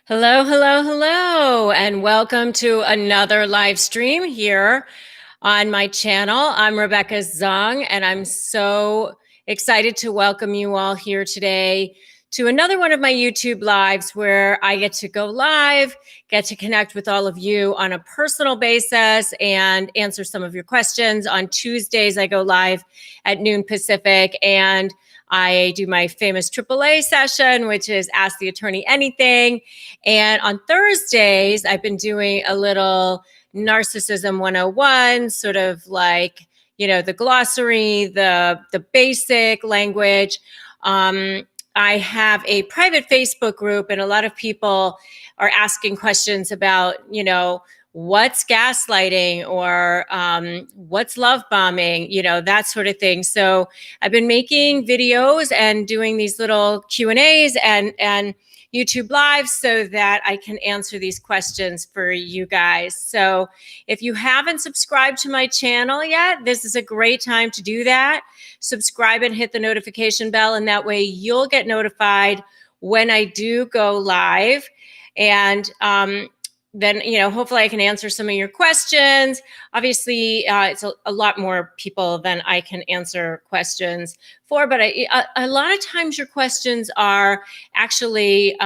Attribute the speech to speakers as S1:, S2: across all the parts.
S1: Hello, hello, hello, and welcome to another live stream here on my channel. I'm Rebecca Zung, and I'm so excited to welcome you all here today to another one of my YouTube lives where I get to go live, get to connect with all of you on a personal basis and answer some of your questions. On Tuesdays, I go live at noon Pacific, and I do my famous AAA session, which is Ask the Attorney Anything. And on Thursdays, I've been doing a little Narcissism 101, sort of like, the glossary, the basic language. I have a private Facebook group, and a lot of people are asking questions about, what's gaslighting or what's love bombing, that sort of thing. So I've been making videos and doing these little Q&As and YouTube live so that I can answer these questions for you guys. So if you haven't subscribed to my channel yet, this is a great time to do that. Subscribe and hit the notification bell, and that way you'll get notified when I do go live. And then, hopefully I can answer some of your questions. Obviously, it's a lot more people than I can answer questions for, but a lot of times your questions are actually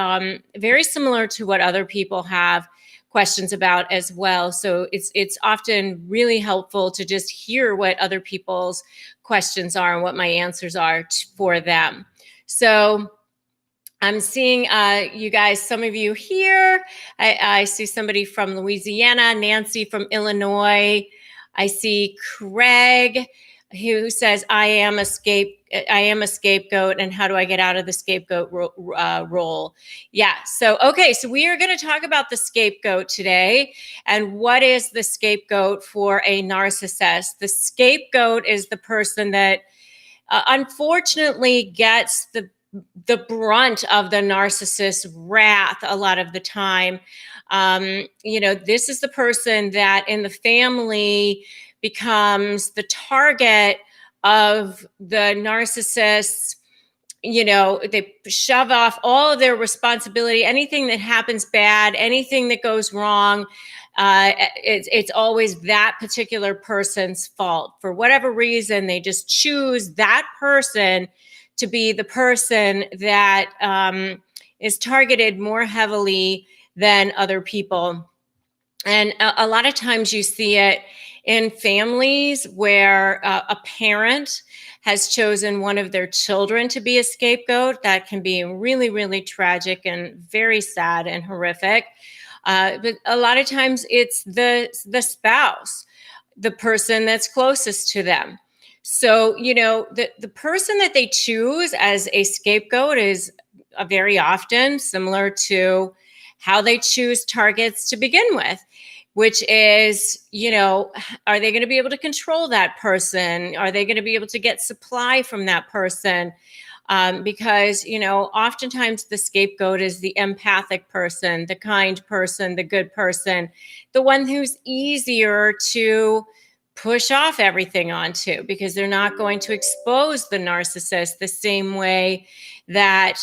S1: very similar to what other people have questions about as well. So it's often really helpful to just hear what other people's questions are and what my answers are for them. So I'm seeing you guys, some of you here. I see somebody from Louisiana, Nancy from Illinois. I see Craig, who says, I am a scapegoat, and how do I get out of the scapegoat role? Yeah, so we are going to talk about the scapegoat today, and what is the scapegoat for a narcissist? The scapegoat is the person that unfortunately gets the brunt of the narcissist's wrath a lot of the time. This is the person that in the family becomes the target of the narcissists. They shove off all of their responsibility. Anything that happens bad, anything that goes wrong, it's always that particular person's fault. For whatever reason, they just choose that person to be the person that is targeted more heavily than other people. And a lot of times you see it in families where a parent has chosen one of their children to be a scapegoat. That can be really, really tragic and very sad and horrific. But a lot of times it's the spouse, the person that's closest to them. So, the person that they choose as a scapegoat is very often similar to how they choose targets to begin with, which is, are they going to be able to control that person? Are they going to be able to get supply from that person? Because, oftentimes the scapegoat is the empathic person, the kind person, the good person, the one who's easier to push off everything onto, because they're not going to expose the narcissist the same way that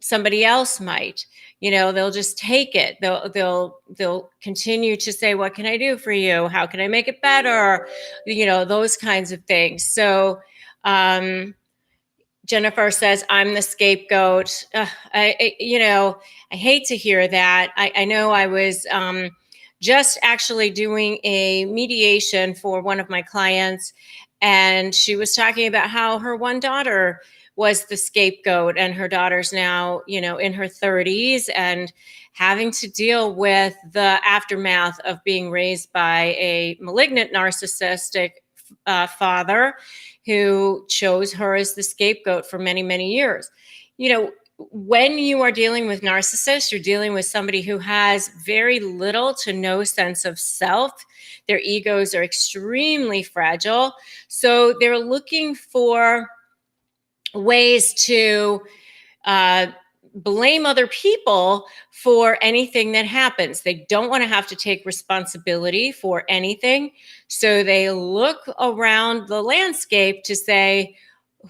S1: somebody else might. They'll just take it. They'll continue to say, what can I do for you? How can I make it better? Those kinds of things. So Jennifer says, I'm the scapegoat. I hate to hear that. I know I was just actually doing a mediation for one of my clients, and she was talking about how her one daughter was the scapegoat, and her daughter's now, in her 30s and having to deal with the aftermath of being raised by a malignant narcissistic father who chose her as the scapegoat for many, many years. When you are dealing with narcissists, you're dealing with somebody who has very little to no sense of self. Their egos are extremely fragile. So they're looking for ways to blame other people for anything that happens. They don't want to have to take responsibility for anything. So they look around the landscape to say,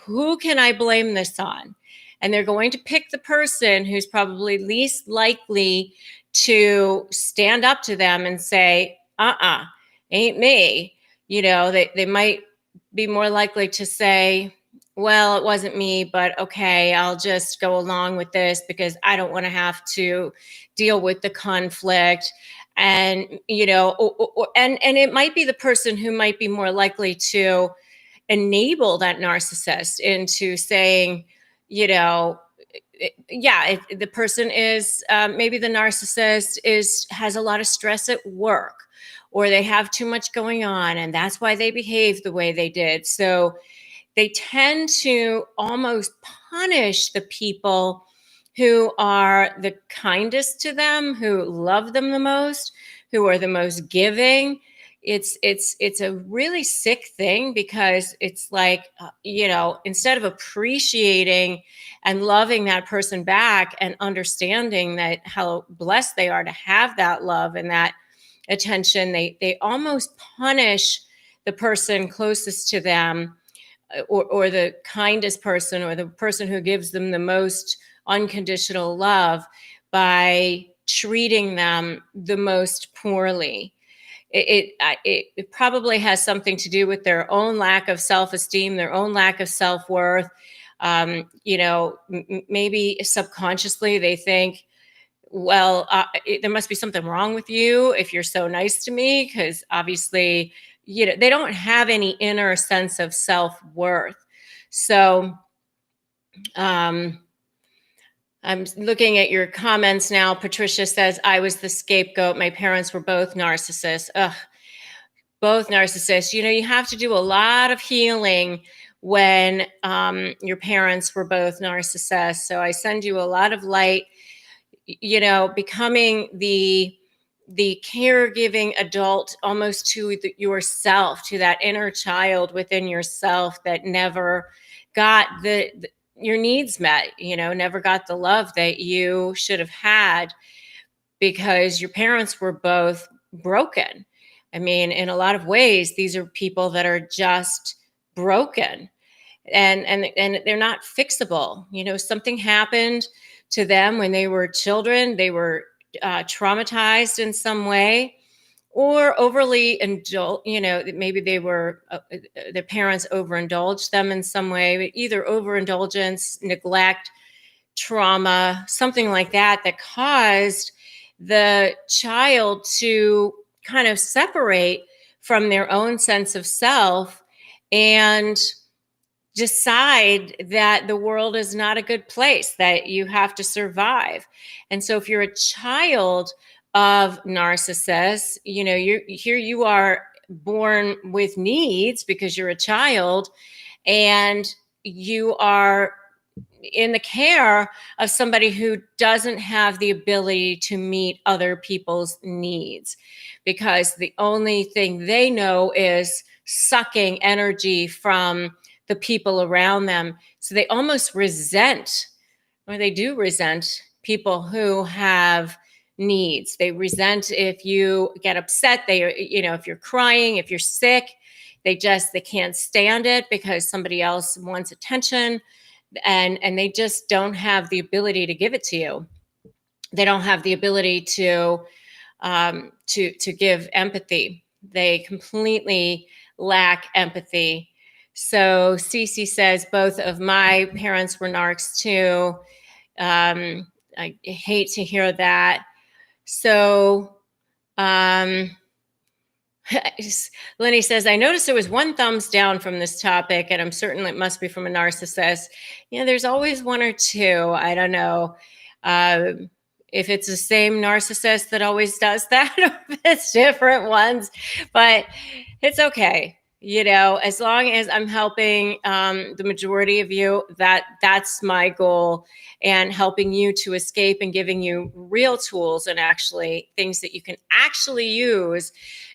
S1: who can I blame this on? And they're going to pick the person who's probably least likely to stand up to them and say, ain't me. They might be more likely to say, well, it wasn't me, but okay, I'll just go along with this because I don't want to have to deal with the conflict. And, and it might be the person who might be more likely to enable that narcissist into saying, if the person is maybe the narcissist has a lot of stress at work, or they have too much going on, and that's why they behave the way they did. So they tend to almost punish the people who are the kindest to them, who love them the most, who are the most giving. It's a really sick thing, because it's like, instead of appreciating and loving that person back and understanding that how blessed they are to have that love and that attention, they almost punish the person closest to them, or the kindest person, or the person who gives them the most unconditional love, by treating them the most poorly. It probably has something to do with their own lack of self-esteem, their own lack of self-worth. Maybe subconsciously they think, well, there must be something wrong with you if you're so nice to me, because obviously, they don't have any inner sense of self-worth. So I'm looking at your comments now. Patricia says, I was the scapegoat. My parents were both narcissists. Ugh, both narcissists. You have to do a lot of healing when your parents were both narcissists. So I send you a lot of light. Becoming the caregiving adult almost to yourself, to that inner child within yourself that never got your needs met, never got the love that you should have had, because your parents were both broken. I mean, in a lot of ways, these are people that are just broken, and they're not fixable. Something happened to them when they were children. They were traumatized in some way, or overly maybe they were their parents overindulged them in some way, either overindulgence, neglect, trauma, something like that caused the child to kind of separate from their own sense of self and decide that the world is not a good place, that you have to survive. And so if you're a child of narcissists, you are born with needs because you're a child, and you are in the care of somebody who doesn't have the ability to meet other people's needs, because the only thing they know is sucking energy from the people around them. So they almost resent, or they do resent, people who have needs. They resent if you get upset. If you're crying, if you're sick, they can't stand it because somebody else wants attention, and they just don't have the ability to give it to you. They don't have the ability to give empathy. They completely lack empathy. So Cece says, both of my parents were narcs too. I hate to hear that. So Lenny says, I noticed there was one thumbs down from this topic, and I'm certain it must be from a narcissist. There's always one or two. I don't know if it's the same narcissist that always does that, or if it's different ones, but it's okay. As long as I'm helping the majority of you, that's my goal, and helping you to escape and giving you real tools and actually things that you can actually use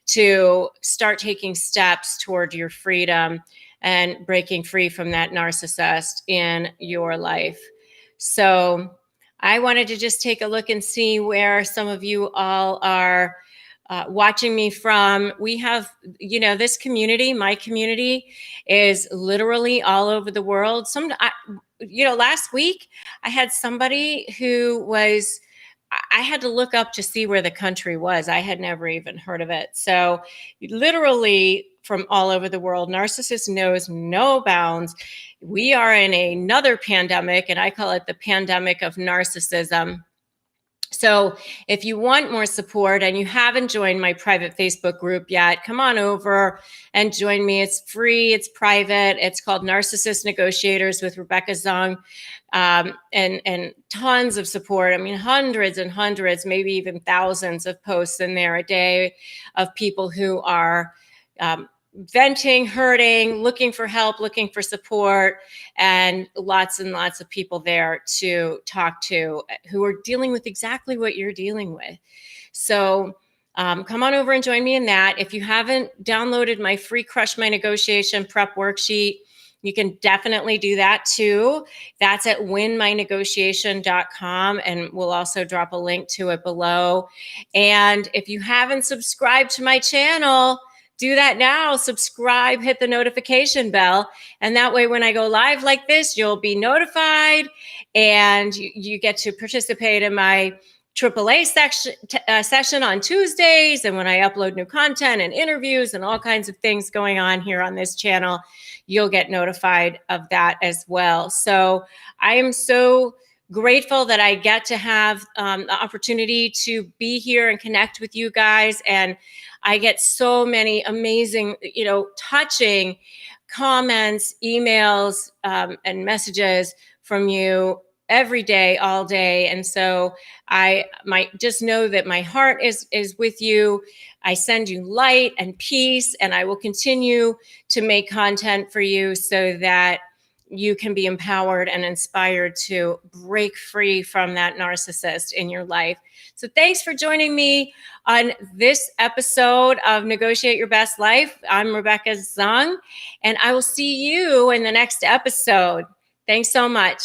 S1: to start taking steps toward your freedom and breaking free from that narcissist in your life. So I wanted to just take a look and see where some of you all are watching me from. We have, this community, my community, is literally all over the world. last week I had somebody who was, I had to look up to see where the country was. I had never even heard of it. So, literally from all over the world, narcissist knows no bounds. We are in another pandemic, and I call it the pandemic of narcissism. So if you want more support and you haven't joined my private Facebook group yet, come on over and join me. It's free, it's private. It's called Narcissist Negotiators with Rebecca Zung. And tons of support. I mean, hundreds and hundreds, maybe even thousands of posts in there a day of people who are venting, hurting, looking for help, looking for support, and lots of people there to talk to who are dealing with exactly what you're dealing with. So come on over and join me in that. If you haven't downloaded my free Crush My Negotiation prep worksheet, you can definitely do that too. That's at winmynegotiation.com, and we'll also drop a link to it below. And if you haven't subscribed to my channel, do that now. Subscribe, hit the notification bell. And that way, when I go live like this, you'll be notified and you get to participate in my AAA session on Tuesdays. And when I upload new content and interviews and all kinds of things going on here on this channel, you'll get notified of that as well. So I am so grateful that I get to have the opportunity to be here and connect with you guys. And I get so many amazing, touching comments, emails, and messages from you every day, all day. And so I might just know that my heart is with you. I send you light and peace, and I will continue to make content for you so that you can be empowered and inspired to break free from that narcissist in your life. So thanks for joining me on this episode of Negotiate Your Best Life. I'm Rebecca Zung, and I will see you in the next episode. Thanks so much.